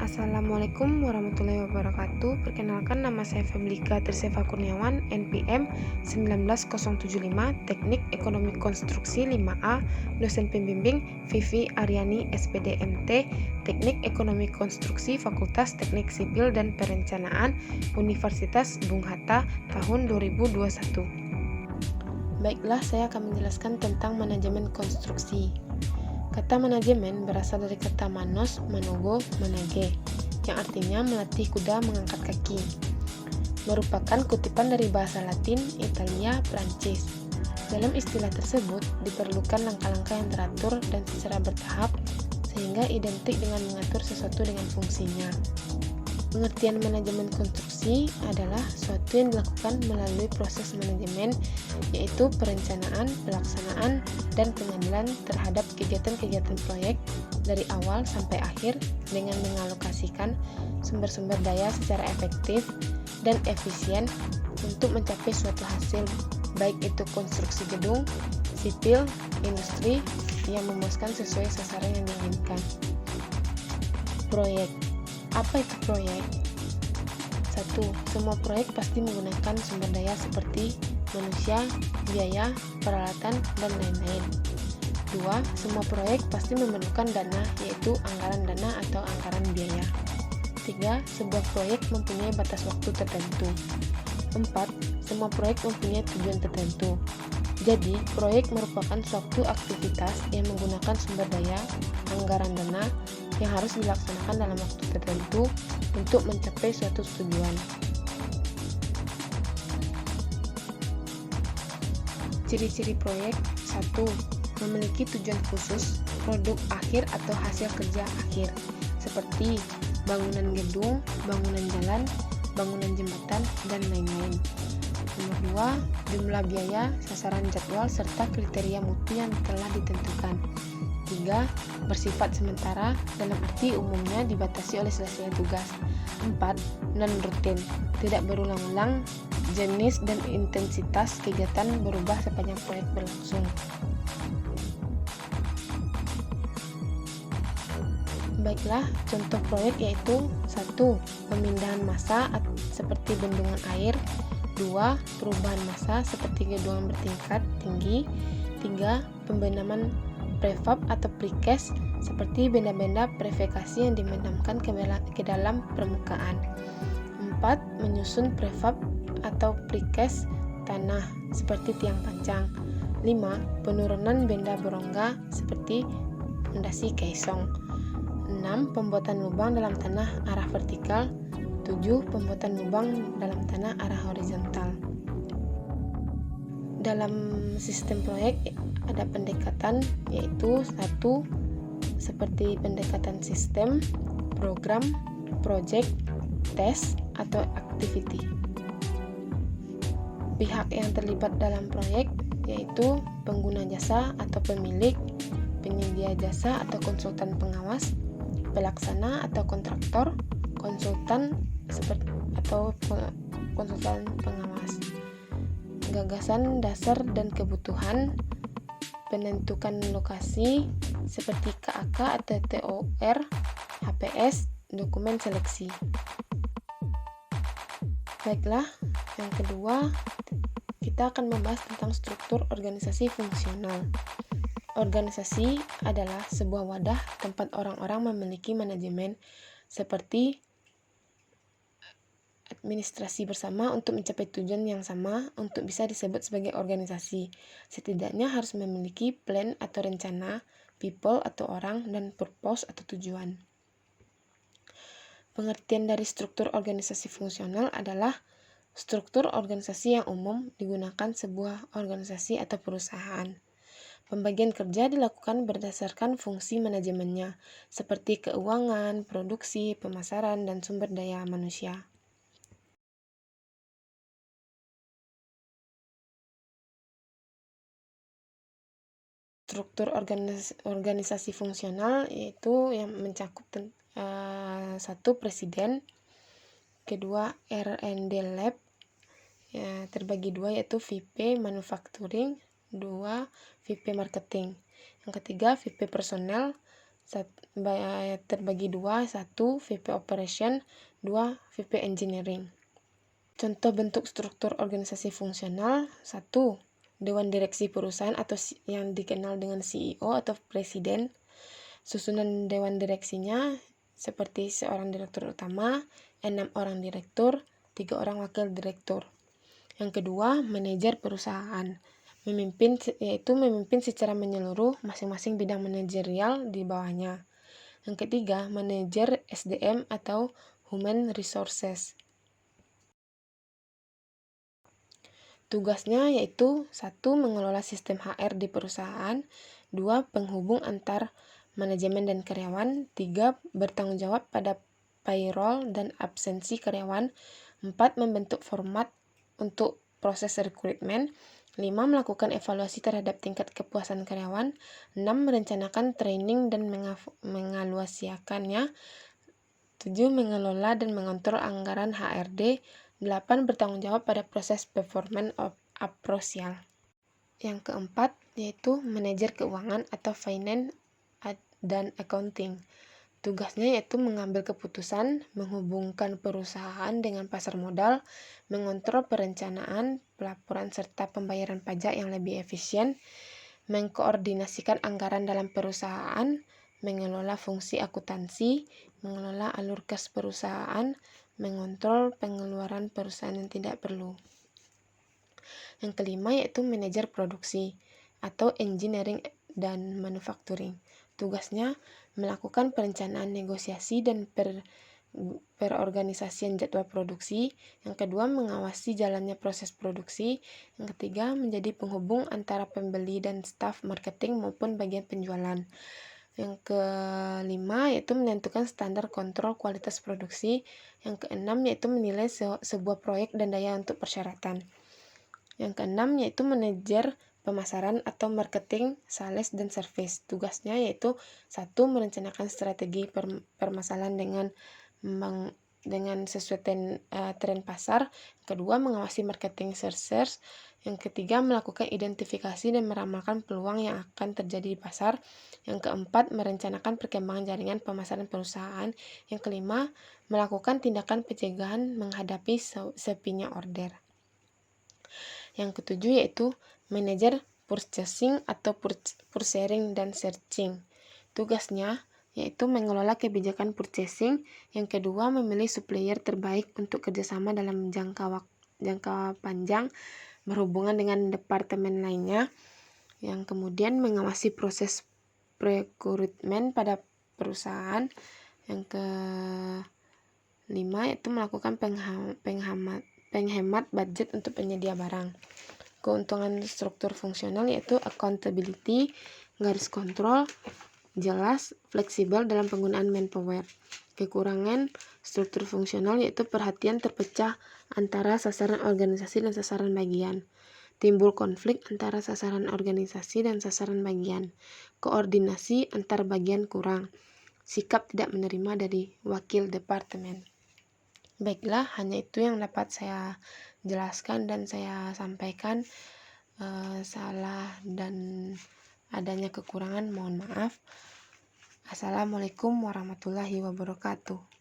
Assalamualaikum warahmatullahi wabarakatuh. Perkenalkan, nama saya Feblika Triseva Kurniawan, NPM 19075, Teknik Ekonomi Konstruksi 5A, dosen pembimbing Vivi Aryani SPD MT, Teknik Ekonomi Konstruksi Fakultas Teknik Sipil dan Perencanaan Universitas Bung Hatta tahun 2021. Baiklah, saya akan menjelaskan tentang manajemen konstruksi. Kata manajemen berasal dari kata manos, manogo, manage, yang artinya melatih kuda mengangkat kaki. Merupakan kutipan dari bahasa Latin, Italia, Prancis. Dalam istilah tersebut, diperlukan langkah-langkah yang teratur dan secara bertahap, sehingga identik dengan mengatur sesuatu dengan fungsinya. Pengertian manajemen konstruksi adalah suatu yang dilakukan melalui proses manajemen, yaitu perencanaan, pelaksanaan, dan pengambilan terhadap kegiatan-kegiatan proyek dari awal sampai akhir dengan mengalokasikan sumber-sumber daya secara efektif dan efisien untuk mencapai suatu hasil, baik itu konstruksi gedung, sipil, industri, yang memuaskan sesuai sasaran yang diinginkan. Proyek. Apa itu proyek? 1. Semua proyek pasti menggunakan sumber daya seperti manusia, biaya, peralatan, dan lain-lain. 2. Semua proyek pasti memerlukan dana, yaitu anggaran dana atau anggaran biaya. 3. Sebuah proyek mempunyai batas waktu tertentu. 4. Semua proyek mempunyai tujuan tertentu. Jadi, proyek merupakan suatu aktivitas yang menggunakan sumber daya, anggaran dana, yang harus dilaksanakan dalam waktu tertentu untuk mencapai suatu tujuan. Ciri-ciri proyek. 1. Memiliki tujuan khusus, produk akhir atau hasil kerja akhir, seperti bangunan gedung, bangunan jalan, bangunan jembatan, dan lain-lain. Nomor 2. Jumlah biaya, sasaran jadwal, serta kriteria mutu yang telah ditentukan. 3. Bersifat sementara, dalam arti umumnya dibatasi oleh selesai tugas. 4. Non-rutin, tidak berulang-ulang, jenis dan intensitas kegiatan berubah sepanjang proyek berlangsung. Baiklah, contoh proyek yaitu 1. Pemindahan massa seperti bendungan air. 2. Perubahan massa seperti gedung bertingkat tinggi. 3. Pembenaman prefab atau precast seperti benda-benda prefabrikasi yang dibenamkan ke dalam permukaan. 4. Menyusun prefab atau precast tanah seperti tiang pancang. 5. Penurunan benda berongga seperti fondasi kaisong. 6. Pembuatan lubang dalam tanah arah vertikal. 7. Pembuatan lubang dalam tanah arah horizontal. Dalam sistem proyek ada pendekatan, yaitu 1. Seperti pendekatan sistem, program, project, tes, atau activity. Pihak yang terlibat dalam proyek yaitu pengguna jasa atau pemilik, penyedia jasa atau konsultan pengawas, pelaksana atau kontraktor, konsultan atau konsultan pengawas. Gagasan dasar dan kebutuhan, penentukan lokasi seperti KAK atau TOR, HPS, dokumen seleksi. Baiklah, yang kedua kita akan membahas tentang struktur organisasi fungsional. Organisasi adalah sebuah wadah tempat orang-orang memiliki manajemen seperti administrasi bersama untuk mencapai tujuan yang sama untuk bisa disebut sebagai organisasi. Setidaknya harus memiliki plan atau rencana, people atau orang, dan purpose atau tujuan. Pengertian dari struktur organisasi fungsional adalah struktur organisasi yang umum digunakan sebuah organisasi atau perusahaan. Pembagian kerja dilakukan berdasarkan fungsi manajemennya, seperti keuangan, produksi, pemasaran, dan sumber daya manusia. Struktur organisasi fungsional yaitu yang mencakup 1. Presiden, kedua R&D Lab, terbagi 2 yaitu VP Manufacturing, 2 VP Marketing, yang ketiga VP Personel, terbagi dua, 1 VP Operation, 2 VP Engineering. Contoh bentuk struktur organisasi fungsional, 1. Dewan Direksi Perusahaan atau yang dikenal dengan CEO atau Presiden. Susunan Dewan Direksinya seperti seorang direktur utama, 6 orang direktur, 3 orang wakil direktur. Yang kedua, manajer perusahaan. Memimpin secara menyeluruh masing-masing bidang manajerial di bawahnya. Yang ketiga, manajer SDM atau Human Resources. Tugasnya yaitu 1. Mengelola sistem HR di perusahaan, 2. Penghubung antar manajemen dan karyawan, 3. Bertanggung jawab pada payroll dan absensi karyawan, 4. Membentuk format untuk proses rekrutmen, 5. Melakukan evaluasi terhadap tingkat kepuasan karyawan, 6. Merencanakan training dan mengevaluasikannya, 7. Mengelola dan mengontrol anggaran HRD, 8. Bertanggung jawab pada proses performance appraisal. Yang keempat yaitu manajer keuangan atau finance dan accounting. Tugasnya yaitu mengambil keputusan, menghubungkan perusahaan dengan pasar modal, mengontrol perencanaan, pelaporan serta pembayaran pajak yang lebih efisien, mengkoordinasikan anggaran dalam perusahaan, mengelola fungsi akuntansi, mengelola alur kas perusahaan, mengontrol pengeluaran perusahaan yang tidak perlu. Yang kelima yaitu manajer produksi atau engineering dan manufacturing. Tugasnya melakukan perencanaan negosiasi dan perorganisasian jadwal produksi. Yang kedua, mengawasi jalannya proses produksi. Yang ketiga, menjadi penghubung antara pembeli dan staf marketing maupun bagian penjualan. Yang kelima yaitu menentukan standar kontrol kualitas produksi. Yang keenam yaitu menilai sebuah proyek dan daya untuk persyaratan. Yang keenam yaitu manajer pemasaran atau marketing, sales, dan service. Tugasnya yaitu 1. Merencanakan strategi permasalahan dengan sesuai tren pasar. Kedua, mengawasi marketing research. Yang ketiga, melakukan identifikasi dan meramalkan peluang yang akan terjadi di pasar. Yang keempat, merencanakan perkembangan jaringan pemasaran perusahaan. Yang kelima, melakukan tindakan pencegahan menghadapi sepinya order. Yang ketujuh yaitu manajer purchasing atau purchasing dan searching. Tugasnya yaitu mengelola kebijakan purchasing. Yang kedua, memilih supplier terbaik untuk kerjasama dalam jangka panjang berhubungan dengan departemen lainnya. Yang kemudian mengawasi proses rekrutmen pada perusahaan. Yang kelima yaitu melakukan penghemat budget untuk penyedia barang. Keuntungan struktur fungsional yaitu accountability, garis kontrol, jelas, fleksibel dalam penggunaan manpower. Kekurangan struktur fungsional yaitu perhatian terpecah antara sasaran organisasi dan sasaran bagian. Timbul konflik antara sasaran organisasi dan sasaran bagian. Koordinasi antar bagian kurang. Sikap tidak menerima dari wakil departemen. Baiklah, hanya itu yang dapat saya jelaskan dan saya sampaikan. Salah dan adanya kekurangan mohon maaf. Assalamualaikum warahmatullahi wabarakatuh.